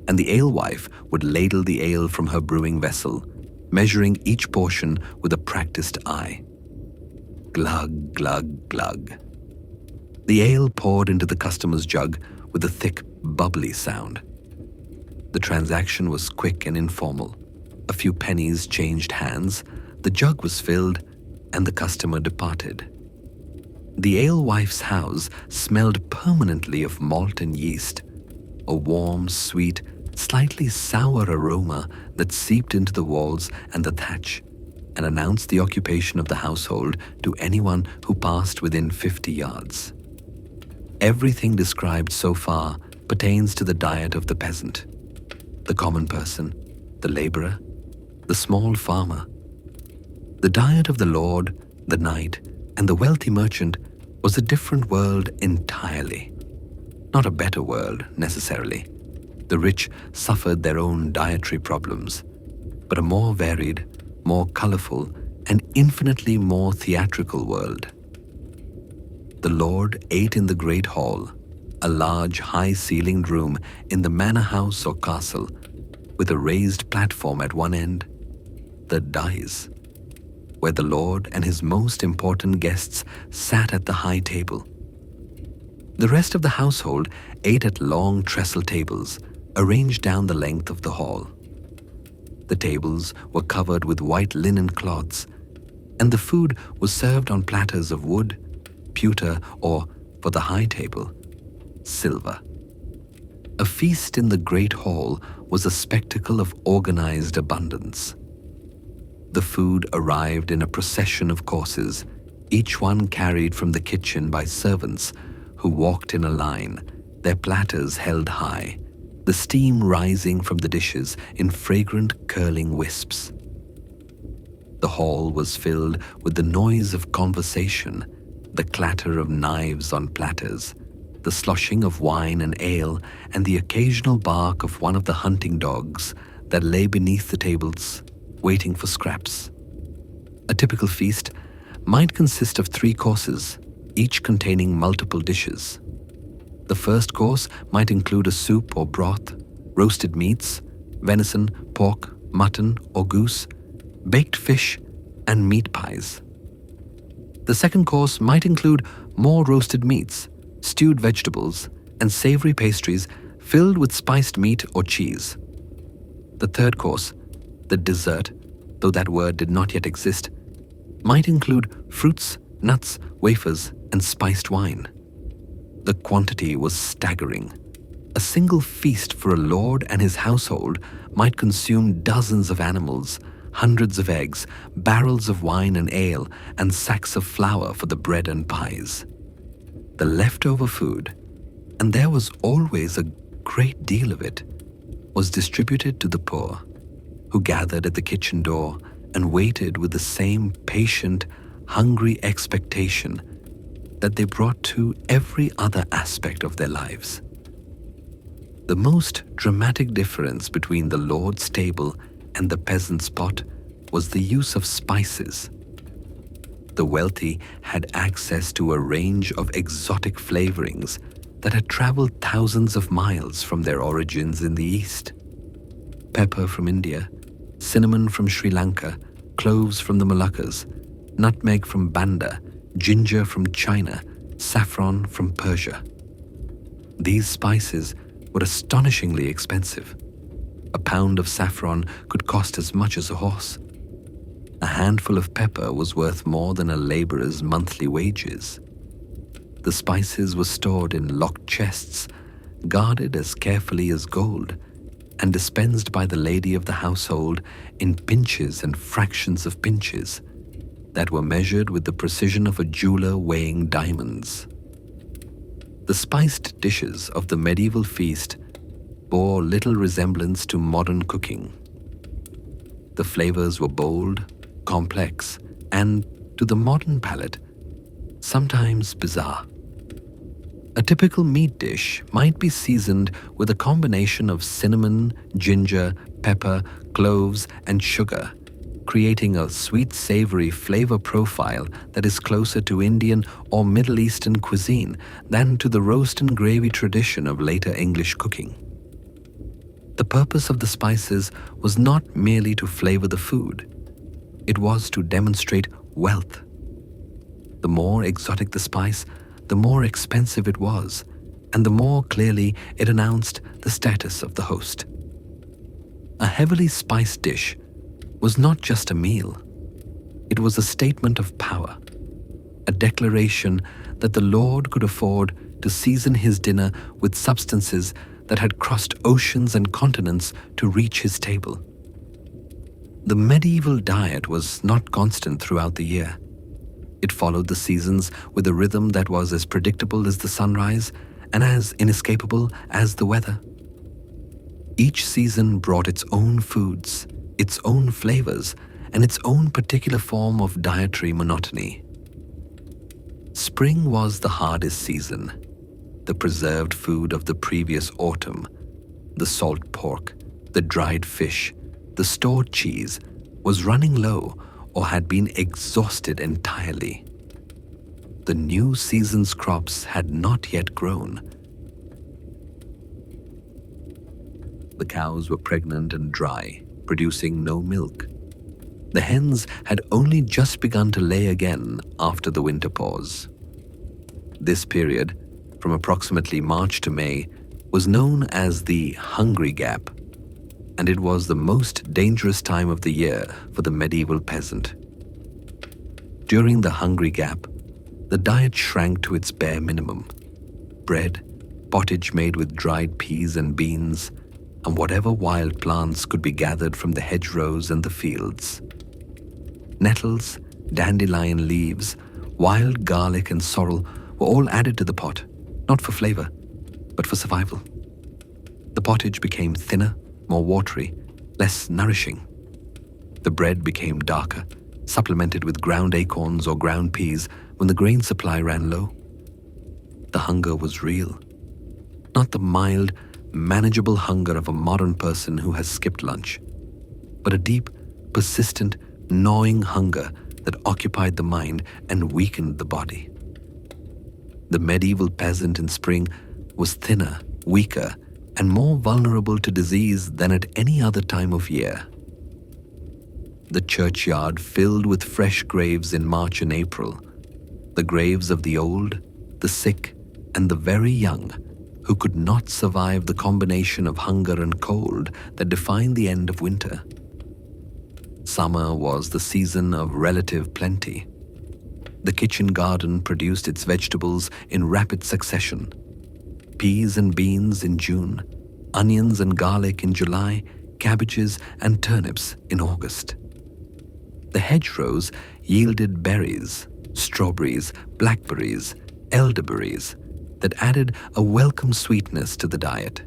and the alewife would ladle the ale from her brewing vessel, measuring each portion with a practiced eye. Glug, glug, glug. The ale poured into the customer's jug with a thick, bubbly sound. The transaction was quick and informal. A few pennies changed hands, the jug was filled, and the customer departed. The alewife's house smelled permanently of malt and yeast, a warm, sweet, slightly sour aroma that seeped into the walls and the thatch and announced the occupation of the household to anyone who passed within 50 yards. Everything described so far pertains to the diet of the peasant, the common person, the laborer, the small farmer. The diet of the lord, the knight, and the wealthy merchant was a different world entirely. Not a better world, necessarily. The rich suffered their own dietary problems, but a more varied, more colorful, and infinitely more theatrical world. The lord ate in the great hall, a large, high-ceilinged room in the manor house or castle, with a raised platform at one end, the dais, where the lord and his most important guests sat at the high table. The rest of the household ate at long trestle tables arranged down the length of the hall. The tables were covered with white linen cloths, and the food was served on platters of wood, pewter, or, for the high table, silver. A feast in the great hall was a spectacle of organized abundance. The food arrived in a procession of courses, each one carried from the kitchen by servants who walked in a line, their platters held high, the steam rising from the dishes in fragrant curling wisps. The hall was filled with the noise of conversation, the clatter of knives on platters, the sloshing of wine and ale, and the occasional bark of one of the hunting dogs that lay beneath the tables, waiting for scraps. A typical feast might consist of 3 courses, each containing multiple dishes. The first course might include a soup or broth, roasted meats, venison, pork, mutton or goose, baked fish, and meat pies. The second course might include more roasted meats, stewed vegetables, and savory pastries filled with spiced meat or cheese. The third course, the dessert, though that word did not yet exist, might include fruits, nuts, wafers, and spiced wine. The quantity was staggering. A single feast for a lord and his household might consume dozens of animals, hundreds of eggs, barrels of wine and ale, and sacks of flour for the bread and pies. The leftover food, and there was always a great deal of it, was distributed to the poor. who gathered at the kitchen door and waited with the same patient, hungry expectation that they brought to every other aspect of their lives. The most dramatic difference between the Lord's table and the peasant's pot was the use of spices. The wealthy had access to a range of exotic flavorings that had traveled thousands of miles from their origins in the East. Pepper from India, cinnamon from Sri Lanka, cloves from the Moluccas, nutmeg from Banda, ginger from China, saffron from Persia. These spices were astonishingly expensive. A pound of saffron could cost as much as a horse. A handful of pepper was worth more than a laborer's monthly wages. The spices were stored in locked chests, guarded as carefully as gold, and dispensed by the lady of the household in pinches and fractions of pinches that were measured with the precision of a jeweler weighing diamonds. The spiced dishes of the medieval feast bore little resemblance to modern cooking. The flavors were bold, complex, and, to the modern palate, sometimes bizarre. A typical meat dish might be seasoned with a combination of cinnamon, ginger, pepper, cloves, and sugar, creating a sweet savory flavor profile that is closer to Indian or Middle Eastern cuisine than to the roast and gravy tradition of later English cooking. The purpose of the spices was not merely to flavor the food. It was to demonstrate wealth. The more exotic the spice, the more expensive it was, and the more clearly it announced the status of the host. A heavily spiced dish was not just a meal. It was a statement of power, a declaration that the Lord could afford to season his dinner with substances that had crossed oceans and continents to reach his table. The medieval diet was not constant throughout the year. It followed the seasons with a rhythm that was as predictable as the sunrise and as inescapable as the weather. Each season brought its own foods, its own flavors, and its own particular form of dietary monotony. Spring was the hardest season. The preserved food of the previous autumn, the salt pork, the dried fish, the stored cheese, was running low or had been exhausted entirely. The new season's crops had not yet grown. The cows were pregnant and dry, producing no milk. The hens had only just begun to lay again after the winter pause. This period, from approximately March to May, was known as the Hungry Gap, and it was the most dangerous time of the year for the medieval peasant. During the Hungry Gap, the diet shrank to its bare minimum: bread, pottage made with dried peas and beans, and whatever wild plants could be gathered from the hedgerows and the fields. Nettles, dandelion leaves, wild garlic and sorrel were all added to the pot, not for flavor, but for survival. The pottage became thinner, more watery, less nourishing. The bread became darker, supplemented with ground acorns or ground peas when the grain supply ran low. The hunger was real, not the mild, manageable hunger of a modern person who has skipped lunch, but a deep, persistent, gnawing hunger that occupied the mind and weakened the body. The medieval peasant in spring was thinner, weaker, and more vulnerable to disease than at any other time of year. The churchyard filled with fresh graves in March and April, the graves of the old, the sick, and the very young, who could not survive the combination of hunger and cold that defined the end of winter. Summer was the season of relative plenty. The kitchen garden produced its vegetables in rapid succession: peas and beans in June, onions and garlic in July, cabbages and turnips in August. The hedgerows yielded berries, strawberries, blackberries, elderberries that added a welcome sweetness to the diet.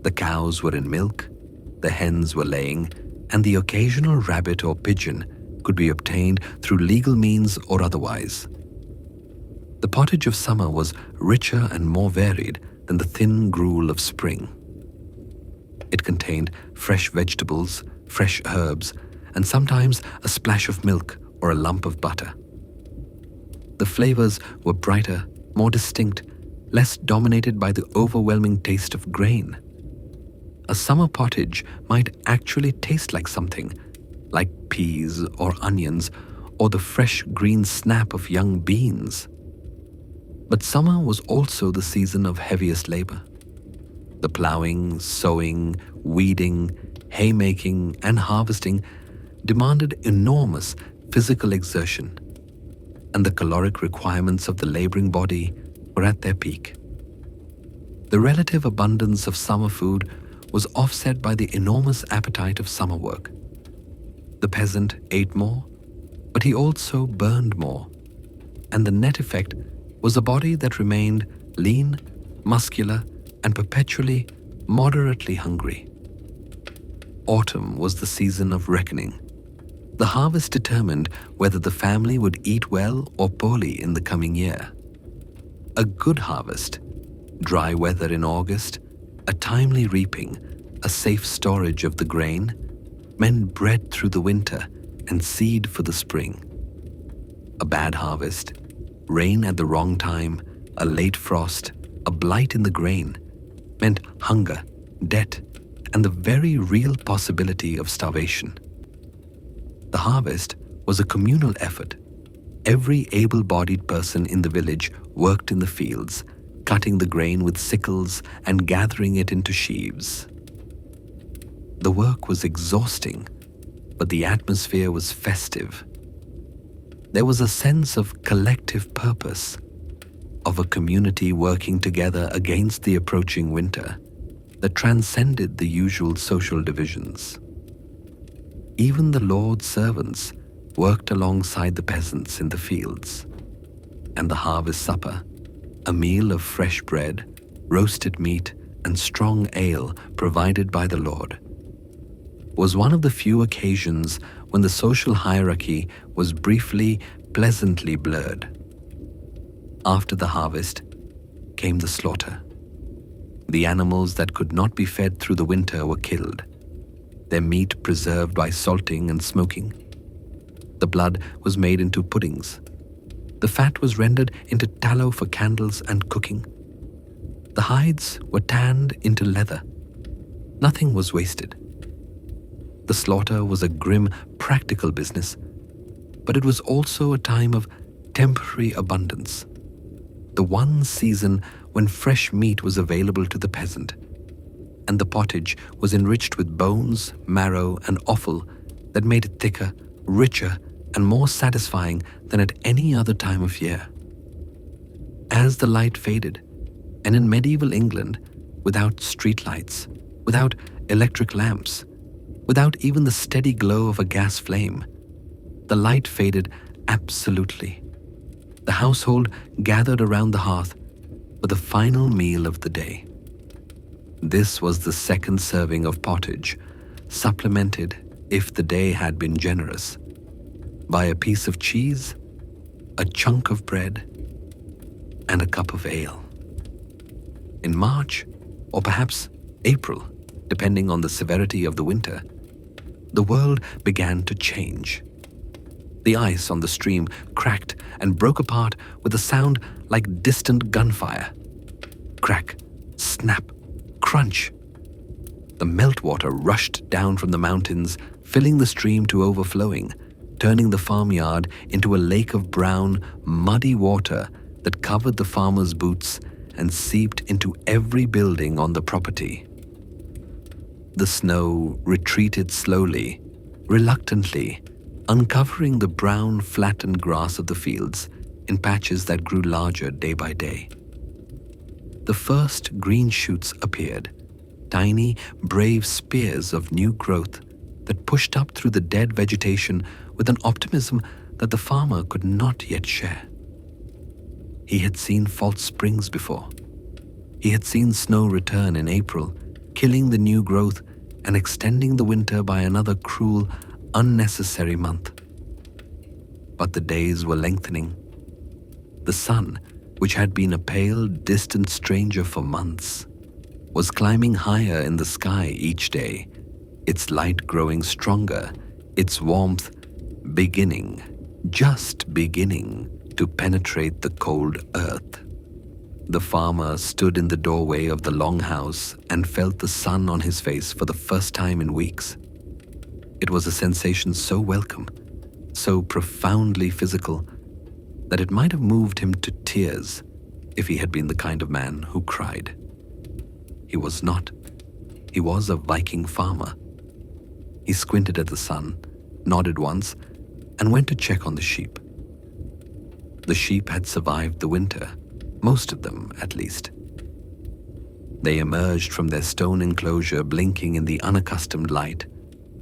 The cows were in milk, the hens were laying, and the occasional rabbit or pigeon could be obtained through legal means or otherwise. The pottage of summer was richer and more varied than the thin gruel of spring. It contained fresh vegetables, fresh herbs, and sometimes a splash of milk or a lump of butter. The flavors were brighter, more distinct, less dominated by the overwhelming taste of grain. A summer pottage might actually taste like something, like peas or onions or the fresh green snap of young beans. But summer was also the season of heaviest labor. The plowing, sowing, weeding, haymaking, and harvesting demanded enormous physical exertion, and the caloric requirements of the laboring body were at their peak. The relative abundance of summer food was offset by the enormous appetite of summer work. The peasant ate more, but he also burned more, and the net effect was a body that remained lean, muscular, and perpetually moderately hungry. Autumn was the season of reckoning. The harvest determined whether the family would eat well or poorly in the coming year. A good harvest, dry weather in August, a timely reaping, a safe storage of the grain, meant bread through the winter and seed for the spring. A bad harvest, rain at the wrong time, a late frost, a blight in the grain, meant hunger, debt, and the very real possibility of starvation. The harvest was a communal effort. Every able-bodied person in the village worked in the fields, cutting the grain with sickles and gathering it into sheaves. The work was exhausting, but the atmosphere was festive. There was a sense of collective purpose, of a community working together against the approaching winter that transcended the usual social divisions. Even the Lord's servants worked alongside the peasants in the fields, and the harvest supper, a meal of fresh bread, roasted meat, and strong ale provided by the Lord, was one of the few occasions when the social hierarchy was briefly, pleasantly blurred. After the harvest came the slaughter. The animals that could not be fed through the winter were killed, their meat preserved by salting and smoking. The blood was made into puddings. The fat was rendered into tallow for candles and cooking. The hides were tanned into leather. Nothing was wasted. The slaughter was a grim, practical business, but it was also a time of temporary abundance, the one season when fresh meat was available to the peasant, and the pottage was enriched with bones, marrow, and offal that made it thicker, richer, and more satisfying than at any other time of year. As the light faded, and in medieval England, without streetlights, without electric lamps, without even the steady glow of a gas flame, the light faded absolutely. The household gathered around the hearth for the final meal of the day. This was the second serving of pottage, supplemented, if the day had been generous, by a piece of cheese, a chunk of bread, and a cup of ale. In March, or perhaps April, depending on the severity of the winter, the world began to change. The ice on the stream cracked and broke apart with a sound like distant gunfire. Crack, snap, crunch. The meltwater rushed down from the mountains, filling the stream to overflowing, turning the farmyard into a lake of brown, muddy water that covered the farmer's boots and seeped into every building on the property. The snow retreated slowly, reluctantly, uncovering the brown, flattened grass of the fields in patches that grew larger day by day. The first green shoots appeared, tiny, brave spears of new growth that pushed up through the dead vegetation with an optimism that the farmer could not yet share. He had seen false springs before. He had seen snow return in April, killing the new growth and extending the winter by another cruel, unnecessary month. But the days were lengthening. The sun, which had been a pale, distant stranger for months, was climbing higher in the sky each day, its light growing stronger, its warmth just beginning to penetrate the cold earth. The farmer stood in the doorway of the longhouse and felt the sun on his face for the first time in weeks. It was a sensation so welcome, so profoundly physical, that it might have moved him to tears if he had been the kind of man who cried. He was not. He was a Viking farmer. He squinted at the sun, nodded once, and went to check on the sheep. The sheep had survived the winter, most of them at least. They emerged from their stone enclosure blinking in the unaccustomed light,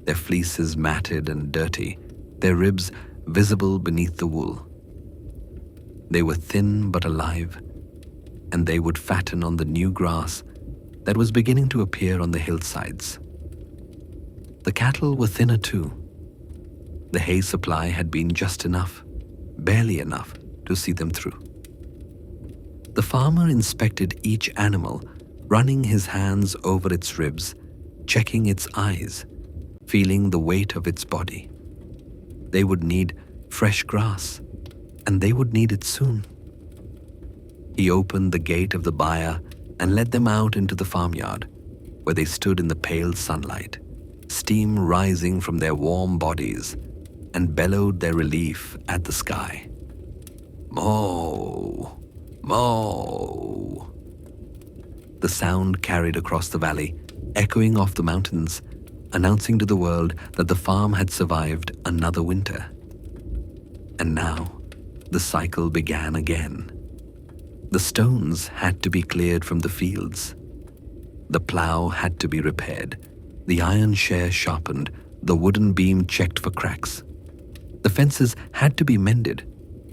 their fleeces matted and dirty, their ribs visible beneath the wool. They were thin but alive, and they would fatten on the new grass that was beginning to appear on the hillsides. The cattle were thinner too. The hay supply had been just enough, barely enough, to see them through. The farmer inspected each animal, running his hands over its ribs, checking its eyes, feeling the weight of its body. They would need fresh grass, and they would need it soon. He opened the gate of the byre and led them out into the farmyard, where they stood in the pale sunlight, steam rising from their warm bodies, and bellowed their relief at the sky. Moo! Moo! The sound carried across the valley, echoing off the mountains, announcing to the world that the farm had survived another winter. And now, the cycle began again. The stones had to be cleared from the fields. The plough had to be repaired, the iron share sharpened, the wooden beam checked for cracks. The fences had to be mended.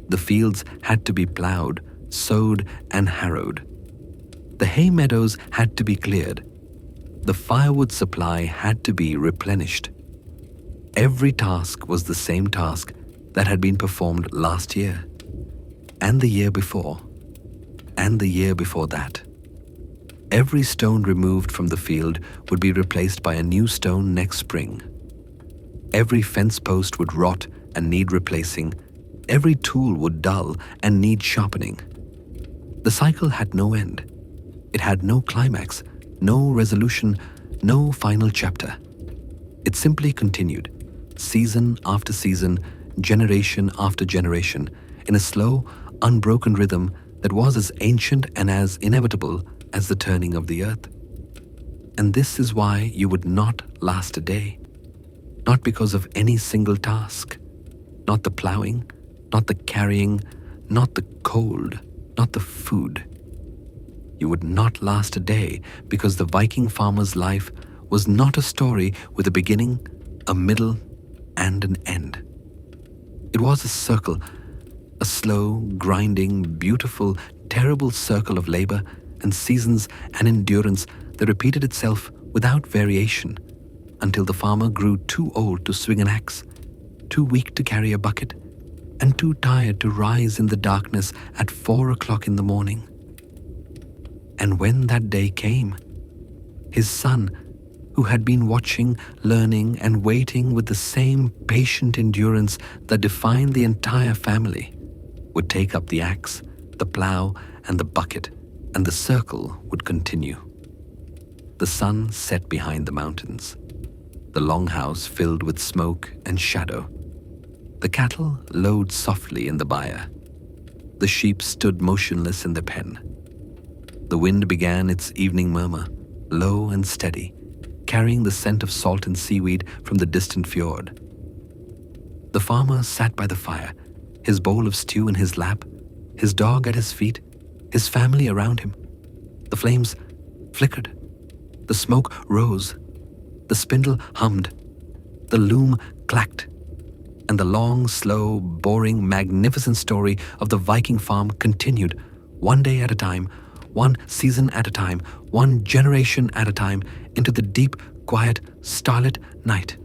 The fields had to be ploughed, sowed, and harrowed. The hay meadows had to be cleared. The firewood supply had to be replenished. Every task was the same task that had been performed last year, and the year before, and the year before that. Every stone removed from the field would be replaced by a new stone next spring. Every fence post would rot and need replacing. Every tool would dull and need sharpening. The cycle had no end. It had no climax, no resolution, no final chapter. It simply continued, season after season, generation after generation, in a slow, unbroken rhythm that was as ancient and as inevitable as the turning of the earth. And this is why you would not last a day. Not because of any single task. Not the ploughing, not the carrying, not the cold, not the food. You would not last a day because the Viking farmer's life was not a story with a beginning, a middle, and an end. It was a circle, a slow, grinding, beautiful, terrible circle of labor and seasons and endurance that repeated itself without variation until the farmer grew too old to swing an axe, too weak to carry a bucket, and too tired to rise in the darkness at 4 o'clock in the morning. And when that day came, his son, who had been watching, learning, and waiting with the same patient endurance that defined the entire family, would take up the axe, the plough, and the bucket, and the circle would continue. The sun set behind the mountains, the longhouse filled with smoke and shadow. The cattle lowed softly in the byre. The sheep stood motionless in the pen. The wind began its evening murmur, low and steady, carrying the scent of salt and seaweed from the distant fjord. The farmer sat by the fire, his bowl of stew in his lap, his dog at his feet, his family around him. The flames flickered. The smoke rose. The spindle hummed. The loom clacked. And the long, slow, boring, magnificent story of the Viking farm continued, one day at a time, one season at a time, one generation at a time, into the deep, quiet, starlit night.